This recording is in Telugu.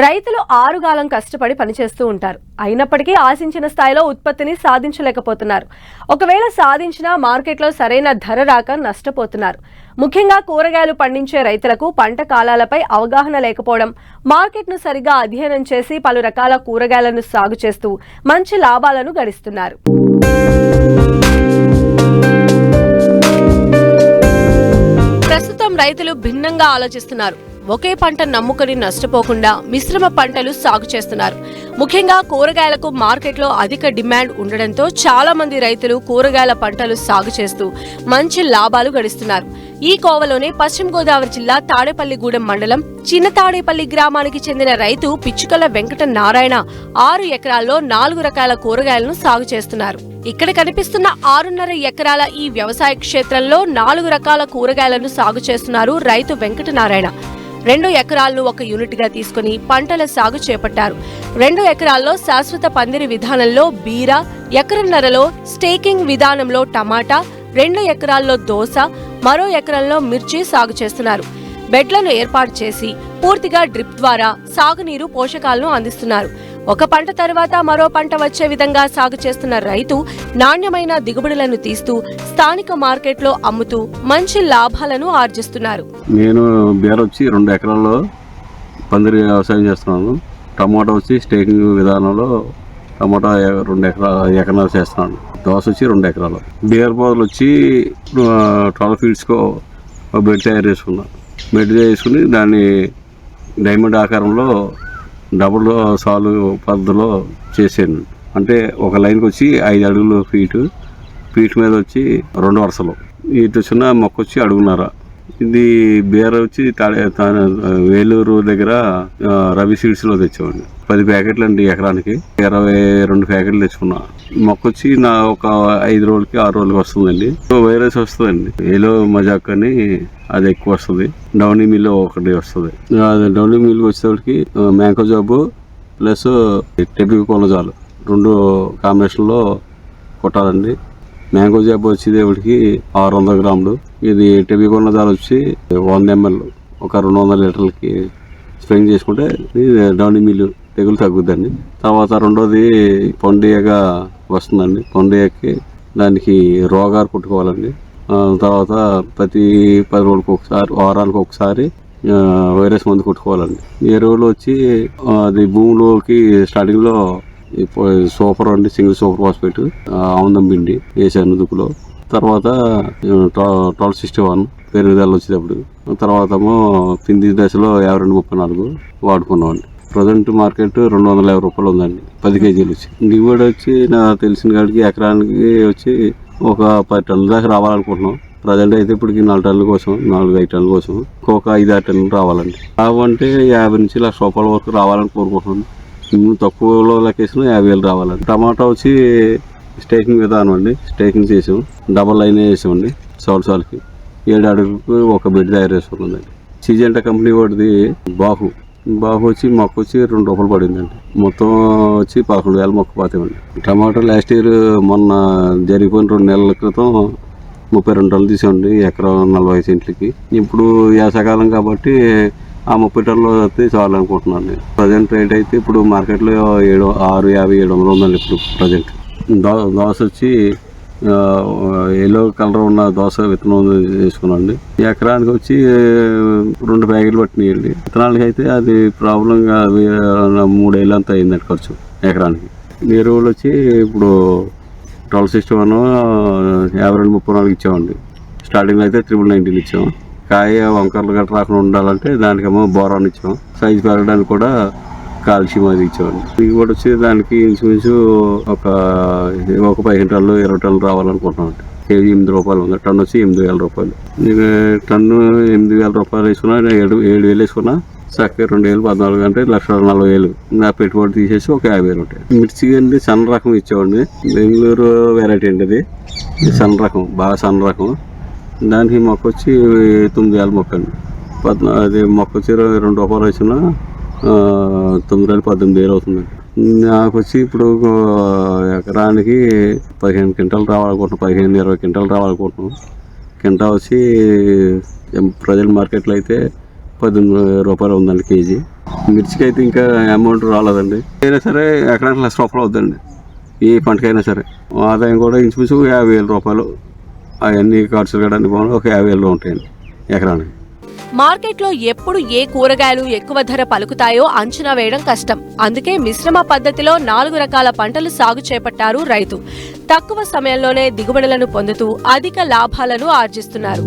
రైతులు ఆరుగాలం కష్టపడి పనిచేస్తూ ఉంటారు. అయినప్పటికీ ఆశించిన స్థాయిలో ఉత్పత్తిని సాధించలేకపోతున్నారు. ఒకవేళ సాధించినా మార్కెట్లో సరైన ధర రాక నష్టపోతున్నారు. ముఖ్యంగా కూరగాయలు పండించే రైతులకు పంట కాలాలపై అవగాహన లేకపోవడం, మార్కెట్ను సరిగా అధ్యయనం చేసి పలు రకాల కూరగాయలను సాగు చేస్తూ మంచి లాభాలను గడిస్తున్నారు. ప్రస్తుతం రైతులు భిన్నంగా ఆలోచిస్తున్నారు. ఒకే పంట నమ్ముకొని నష్టపోకుండా మిశ్రమ పంటలు సాగు చేస్తున్నారు. ముఖ్యంగా కూరగాయలకు మార్కెట్లో అధిక డిమాండ్ ఉండడంతో చాలా మంది రైతులు కూరగాయల పంటలు సాగు చేస్తూ మంచి లాభాలు గడిస్తున్నారు. ఈ కోవలోనే పశ్చిమ గోదావరి జిల్లా తాడేపల్లిగూడెం మండలం చిన్న తాడేపల్లి గ్రామానికి చెందిన రైతు పిచ్చుకల వెంకట నారాయణ 6 ఎకరాల్లో 4 రకాల కూరగాయలను సాగు చేస్తున్నారు. ఇక్కడ కనిపిస్తున్న 6.5 ఎకరాల ఈ వ్యవసాయ క్షేత్రంలో 4 రకాల కూరగాయలను సాగు చేస్తున్నారు రైతు వెంకట నారాయణ. 2 ఎకరాలను ఒక యూనిట్ గా తీసుకుని పంటల సాగు చేపట్టారు. 2 ఎకరాల్లో శాశ్వత పందిరి విధానంలో బీర, ఎకరన్నరలో స్టేకింగ్ విధానంలో టమాటా, 2 ఎకరాల్లో దోస, మరో ఎకరంలో మిర్చి సాగు చేస్తున్నారు. బెడ్లను ఏర్పాటు చేసి పూర్తిగా డ్రిప్ ద్వారా సాగునీరు పోషకాలను అందిస్తున్నారు. ఒక పంట తర్వాత మరో పంట వచ్చే విధంగా సాగు చేస్తున్న రైతు నాణ్యమైన దిగుబడులను తీస్తూ స్థానిక మార్కెట్లో అమ్ముతూ మంచి లాభాలను ఆర్జిస్తున్నారు. నేను బీర వచ్చి 2 ఎకరాల్లో పందిరి వ్యవసాయం చేస్తున్నాను. టమాటా వచ్చి స్టేకింగ్ విధానంలో టమాటా 2 ఎకరాలు చేస్తున్నాను. దోస వచ్చి 2 ఎకరాలు. బీర పొదలు వచ్చి 12 ఫీట్స్కో బెడ్ తయారు చేసుకున్నాను. బెడ్ చేసుకుని దాన్ని డైమండ్ ఆకారంలో డబుల్ సాలు పద్ధతిలో చేసాను. అంటే ఒక లైన్కి వచ్చి 5 అడుగులు ఫీట్ మీద వచ్చి 2 వరుసలు. ఇటు చిన్న మొక్క వచ్చి అడుగున్నర. ఇది బీర వచ్చి వేలూరు దగ్గర రవి సీడ్స్లో తెచ్చామండి. 10 ప్యాకెట్లు అండి ఎకరానికి. 22 ప్యాకెట్లు తెచ్చుకున్నా. మొక్క వచ్చి నా ఒక 5 రోజులకి 6 రోజులకి వస్తుందండి. వైరస్ వస్తుందండి. ఏలో మజాక్ అని అది ఎక్కువ వస్తుంది. డౌనీ మిల్ ఒకటి వస్తుంది. అది డౌనీ మిల్కి వచ్చేవాడికి మ్యాంకో జాబు ప్లస్ టెబికోనజాల్ 2 కాంబినేషన్లో కొట్టాలండి. మ్యాంగో జాబ్ వచ్చేదేవుడికి 600 గ్రాములు. ఇది టెబికోనజాల్ వచ్చి 100 ml ఒక 200 లీటర్లకి స్ప్రేయింగ్ చేసుకుంటే డౌనీ మిల్లు తెగులు తగ్గుద్దండి. తర్వాత రెండోది పొండియగా వస్తుందండి. పొండియకి దానికి రోగాలు కొట్టుకోవాలండి. తర్వాత ప్రతి 10 రోజులకు ఒకసారి, వారానికి ఒకసారి వైరస్ మందు కొట్టుకోవాలండి. ఎరువులు వచ్చి అది భూమిలోకి స్టార్టింగ్లో సూపర్ అండి, సింగిల్ సూపర్ ఫాస్ఫేట్ ఆముదం పిండి వేసాను దుక్కులో. తర్వాత 1261 పెరుగుదల వచ్చేటప్పుడు. తర్వాత పిండి దశలో 5234 వాడుకున్నామండి. ప్రజెంట్ మార్కెట్ 250 రూపాయలు ఉందండి 10 కేజీలు వచ్చి. దిగుబడి వచ్చి నాకు తెలిసిన కాడికి ఎకరానికి వచ్చి ఒక 10 టన్నుల దాకా రావాలనుకుంటున్నాం. ప్రజెంట్ అయితే ఇప్పటికి 4 టన్నుల కోసం, 4-5 టన్నుల కోసం ఒక 5-6 టన్నులు రావాలండి. కాబట్టి 50 నుంచి 1,00,000 రూపాయల వరకు రావాలని కోరుకుంటున్నాను. తక్కువలో లెక్కేసిన 50,000 రావాలండి. టమాటా వచ్చి స్టేకింగ్ విధానం అండి. స్టేకింగ్ చేసాం. డబల్ లైన్ వేసామండి. సాల్కి 7 అడుగులకు ఒక బెడ్ తయారు చేసుకున్నదండి. సిజెంటా కంపెనీ వాడిది బాహు వచ్చి మొక్క వచ్చి 2 రూపాయలు పడిందండి. మొత్తం వచ్చి 11,000 మొక్క పాతేమండి. టమాటా లాస్ట్ ఇయర్ మొన్న జరిగిపోయిన 2 నెలల క్రితం 32 టన్నులు తీసామండి ఎకరం 40 సెంట్లకి. ఇప్పుడు యాసకాలం కాబట్టి ఆ 30 టన్నులు వస్తే చాలు అనుకుంటున్నాను. ప్రజెంట్ రేట్ అయితే ఇప్పుడు మార్కెట్లో 650-700 ఉందండి ఇప్పుడు ప్రజెంట్. దోస వచ్చి ఎల్లో కలర్ ఉన్న దోస విత్తనం వేసుకున్నాండి. ఎకరానికి వచ్చి 2 ప్యాకెట్లు పట్టినాయండి. విత్తనాలకి అయితే అది ప్రాబ్లంగా 3 ఏళ్ళు అంతా అయిందండి ఖర్చు ఎకరానికి. ఎరువులు వచ్చి ఇప్పుడు 1261 5234 ఇచ్చామండి. స్టార్టింగ్లో అయితే 319 ఇచ్చాం. కాయ వంకర్లు గట్రా రాకుండా ఉండాలంటే దానికేమో బోరాన్ ఇచ్చాం. సైజు పెరగడానికి కూడా కాల్షియం అది ఇచ్చామండి. దిగుబడి వచ్చి దానికి ఇంచుమించు ఒక 15 టన్నులు 20 టన్నులు రావాలనుకుంటున్నామండి. కేజీ 8 రూపాయలు ఉంది. టన్ను వచ్చి 8,000 రూపాయలు. టన్ను 8,000 రూపాయలు వేసుకున్నా 7,000 వేసుకున్నా చక్కగా 2,000 14 అంటే 1,40,000. నా పెట్టుబడి తీసేసి ఒక 50,000 ఉంటాయి. మిర్చి అండి సన్న రకం ఇచ్చామండి. బెంగళూరు వెరైటీ అండి. అది సన్న రకం, బాగా సన్న రకం. దానికి మొక్క వచ్చి 9,000 మొక్క అండి. అది మొక్క వచ్చి 2 రూపాయలు వేసిన 9,000-18,000 అవుతుందండి. నాకు వచ్చి ఇప్పుడు ఎకరానికి 15 క్వింటాలు రావాలనుకుంటున్నాం. 15-20 క్వింటాలు రావాలనుకుంటున్నాం. క్వింటా వచ్చి ప్రజెంట్ మార్కెట్లో అయితే 18 రూపాయలు ఉందండి కేజీ. మిర్చికి అయితే ఇంకా అమౌంట్ రాలేదండి. అయినా సరే ఎకరానికి ₹1,00,000 అవుతుందండి ఏ పంటకైనా సరే. ఆదాయం కూడా ఇంచుమించు ₹50,000 అవన్నీ ఖర్చులు కూడా అన్ని బాగుంది. ఒక 50,000 ఉంటాయండి ఎకరానికి. మార్కెట్లో ఎప్పుడు ఏ కూరగాయలు ఎక్కువ ధర పలుకుతాయో అంచనా వేయడం కష్టం. అందుకే మిశ్రమ పద్ధతిలో 4 రకాల పంటలు సాగు చేపట్టారు రైతు. తక్కువ సమయంలోనే దిగుబడులను పొందుతూ అధిక లాభాలను ఆర్జిస్తున్నారు.